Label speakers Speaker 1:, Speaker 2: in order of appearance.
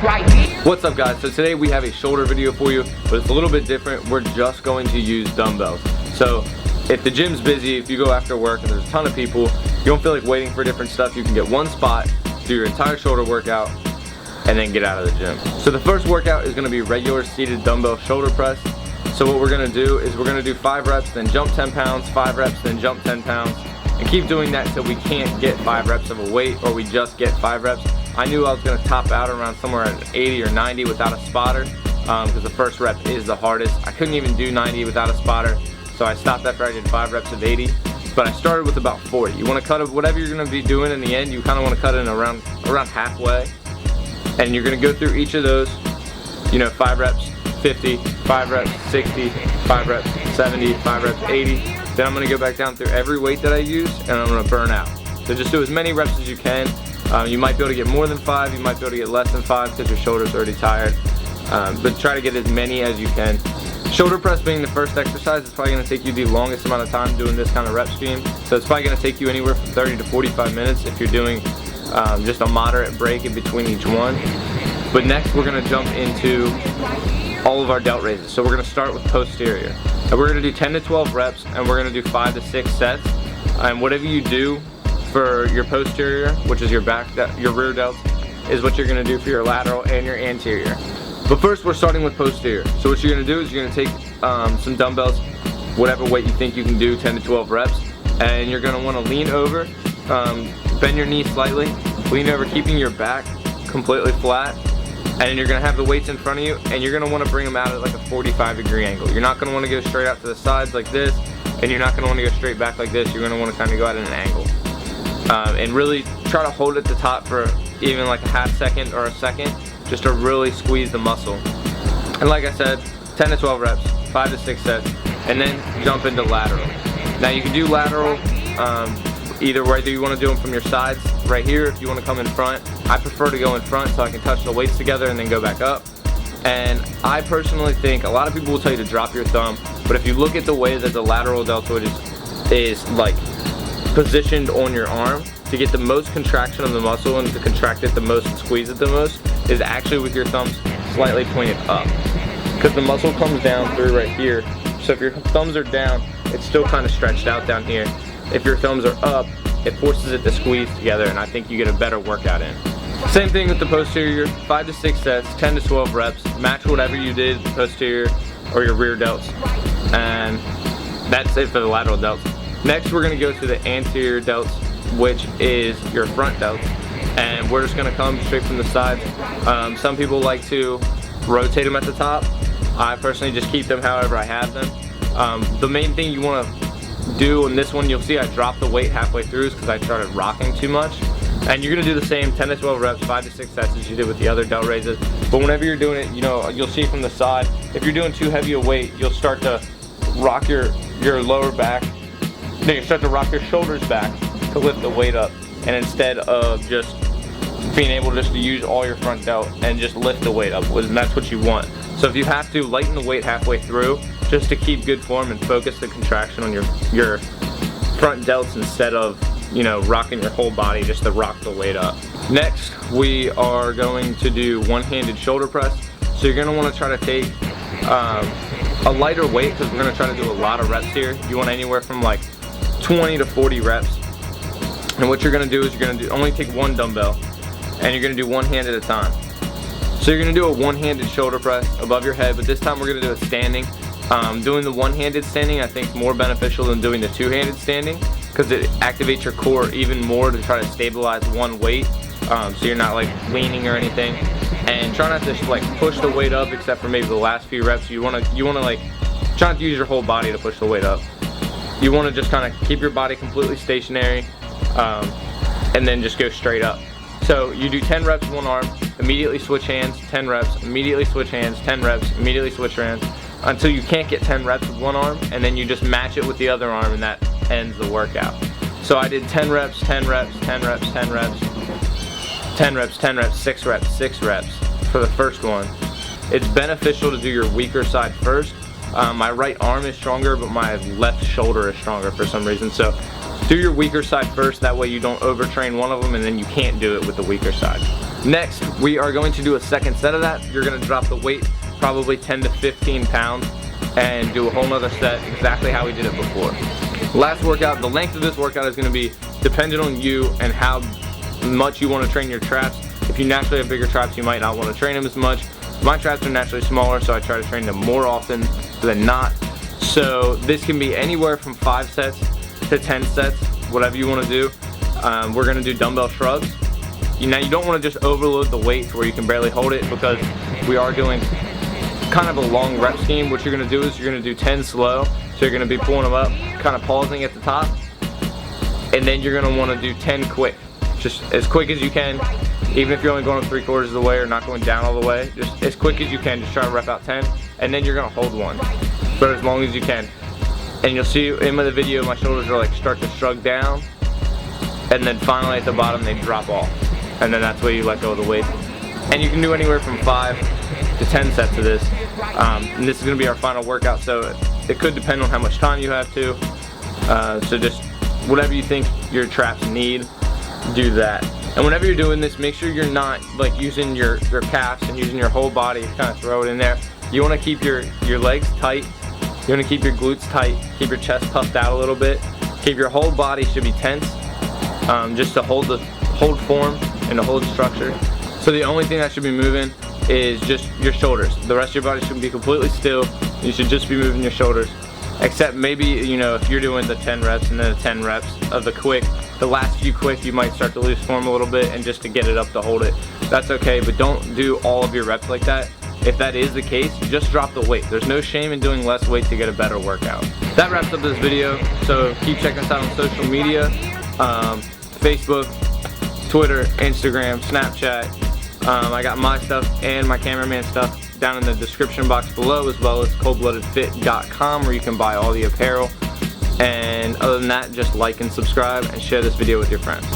Speaker 1: right here.
Speaker 2: What's up guys? So today we have a shoulder video for you, but it's a little bit different. We're just going to use dumbbells. So if the gym's busy, if you go after work and there's a ton of people, you don't feel like waiting for different stuff, you can get one spot, do your entire shoulder workout, and then get out of the gym. So the first workout is gonna be regular seated dumbbell shoulder press. So what we're gonna do is we're gonna do 5 reps, then jump 10 pounds, 5 reps, then jump 10 pounds, and keep doing that till we can't get 5 reps of a weight, or we just get 5 reps. I knew I was gonna top out around somewhere at 80 or 90 without a spotter, because the first rep is the hardest. I couldn't even do 90 without a spotter, so I stopped after I did 5 reps of 80. But I started with about 40. You wanna cut it, whatever you're gonna be doing in the end, you kinda wanna cut it in around halfway. And you're gonna go through each of those, you know, 5 reps, 50, 5 reps, 60, 5 reps, 70, 5 reps, 80. Then I'm gonna go back down through every weight that I use, and I'm gonna burn out. So just do as many reps as you can. You might be able to get more than 5, you might be able to get less than 5 because your shoulder's already tired. But try to get as many as you can. Shoulder press being the first exercise, it's probably gonna take you the longest amount of time doing this kind of rep scheme. So it's probably gonna take you anywhere from 30 to 45 minutes if you're doing just a moderate break in between each one. But next we're gonna jump into all of our delt raises. So we're gonna start with posterior. And we're gonna do 10 to 12 reps, and we're gonna do 5 to 6 sets. And whatever you do for your posterior, which is your rear delts, is what you're gonna do for your lateral and your anterior. But first we're starting with posterior. So what you're gonna do is you're gonna take some dumbbells, whatever weight you think you can do, 10 to 12 reps, and you're gonna wanna lean over, bend your knee slightly, lean over, keeping your back completely flat, and you're gonna have the weights in front of you, and you're gonna wanna bring them out at like a 45-degree angle. You're not gonna wanna go straight out to the sides like this, and you're not gonna wanna go straight back like this. You're gonna wanna kinda go at an angle. And really try to hold at the top for even like a half second or a second, just to really squeeze the muscle. And like I said, 10 to 12 reps, 5 to 6 sets, and then jump into lateral. Now you can do lateral either way. You want to do them from your sides right here. If you want to come in front, I prefer to go in front so I can touch the weights together and then go back up. And I personally think, a lot of people will tell you to drop your thumb, but if you look at the way that the lateral deltoid is like positioned on your arm, to get the most contraction of the muscle and to contract it the most and squeeze it the most, is actually with your thumbs slightly pointed up, because the muscle comes down through right here. So if your thumbs are down, it's still kind of stretched out down here. If your thumbs are up, it forces it to squeeze together, and I think you get a better workout in. Same thing with the posterior, 5 to 6 sets, 10 to 12 reps, match whatever you did, the posterior or your rear delts, and that's it for the lateral delts. Next we're gonna go to the anterior delts, which is your front delts, and we're just gonna come straight from the side. Some people like to rotate them at the top. I personally just keep them however I have them. The main thing you wanna do on this one, you'll see I dropped the weight halfway through because I started rocking too much. And you're gonna do the same 10 to 12 reps, 5 to 6 sets as you did with the other delt raises. But whenever you're doing it, you know, you'll see from the side, if you're doing too heavy a weight, you'll start to rock your lower back. Then you start to rock your shoulders back to lift the weight up. And instead of just being able just to use all your front delt and just lift the weight up, and that's what you want. So if you have to, lighten the weight halfway through just to keep good form and focus the contraction on your front delts instead of, you know, rocking your whole body just to rock the weight up. Next, we are going to do one-handed shoulder press. So you're gonna wanna try to take a lighter weight, because we're gonna try to do a lot of reps here. You want anywhere from like 20 to 40 reps. And what you're gonna do is you're gonna only take one dumbbell, and you're gonna do one hand at a time. So you're gonna do a one-handed shoulder press above your head, but this time we're gonna do it standing. Doing the one-handed standing I think is more beneficial than doing the two-handed standing, because it activates your core even more to try to stabilize one weight, so you're not like leaning or anything. And try not to like push the weight up, except for maybe the last few reps. You wanna like try not to use your whole body to push the weight up. You wanna just kind of keep your body completely stationary, and then just go straight up. So you do 10 reps with one arm, immediately switch hands, 10 reps, immediately switch hands, 10 reps, immediately switch hands, until you can't get 10 reps with one arm, and then you just match it with the other arm, and that ends the workout. So I did 10 reps, 10 reps, 10 reps, 10 reps, 10 reps, 10 reps, 6 reps, 6 reps for the first one. It's beneficial to do your weaker side first. My right arm is stronger, but my left shoulder is stronger for some reason. So do your weaker side first, that way you don't overtrain one of them and then you can't do it with the weaker side. Next, we are going to do a second set of that. You're gonna drop the weight probably 10 to 15 pounds and do a whole nother set exactly how we did it before. Last workout, the length of this workout is gonna be dependent on you and how much you wanna train your traps. If you naturally have bigger traps, you might not wanna train them as much. My traps are naturally smaller, so I try to train them more often than not. So this can be anywhere from 5 sets to 10 sets, whatever you wanna do. We're gonna do dumbbell shrugs. Now you don't want to just overload the weight to where you can barely hold it, because we are doing kind of a long rep scheme. What you're going to do is you're going to do 10 slow, so you're going to be pulling them up, kind of pausing at the top, and then you're going to want to do 10 quick, just as quick as you can, even if you're only going 3/4 of the way or not going down all the way, just as quick as you can. Just try to rep out 10, and then you're going to hold one, but as long as you can. And you'll see in the video my shoulders are like start to shrug down, and then finally at the bottom they drop off. And then that's where you let go of the weight. And you can do anywhere from 5 to 10 sets of this. And this is going to be our final workout, so it could depend on how much time you have to. So just whatever you think your traps need, do that. And whenever you're doing this, make sure you're not like using your calves and using your whole body to kind of throw it in there. You want to keep your legs tight. You want to keep your glutes tight. Keep your chest puffed out a little bit. Keep your whole body should be tense, just to hold form and to hold structure. So the only thing that should be moving is just your shoulders. The rest of your body should be completely still. You should just be moving your shoulders. Except maybe, you know, if you're doing the 10 reps and then the 10 reps of the quick, the last few quick you might start to lose form a little bit, and just to get it up to hold it. That's okay, but don't do all of your reps like that. If that is the case, just drop the weight. There's no shame in doing less weight to get a better workout. That wraps up this video, so keep checking us out on social media, Facebook, Twitter, Instagram, Snapchat. I got my stuff and my cameraman stuff down in the description box below, as well as ColdBloodedFit.com, where you can buy all the apparel. And other than that, just like and subscribe and share this video with your friends.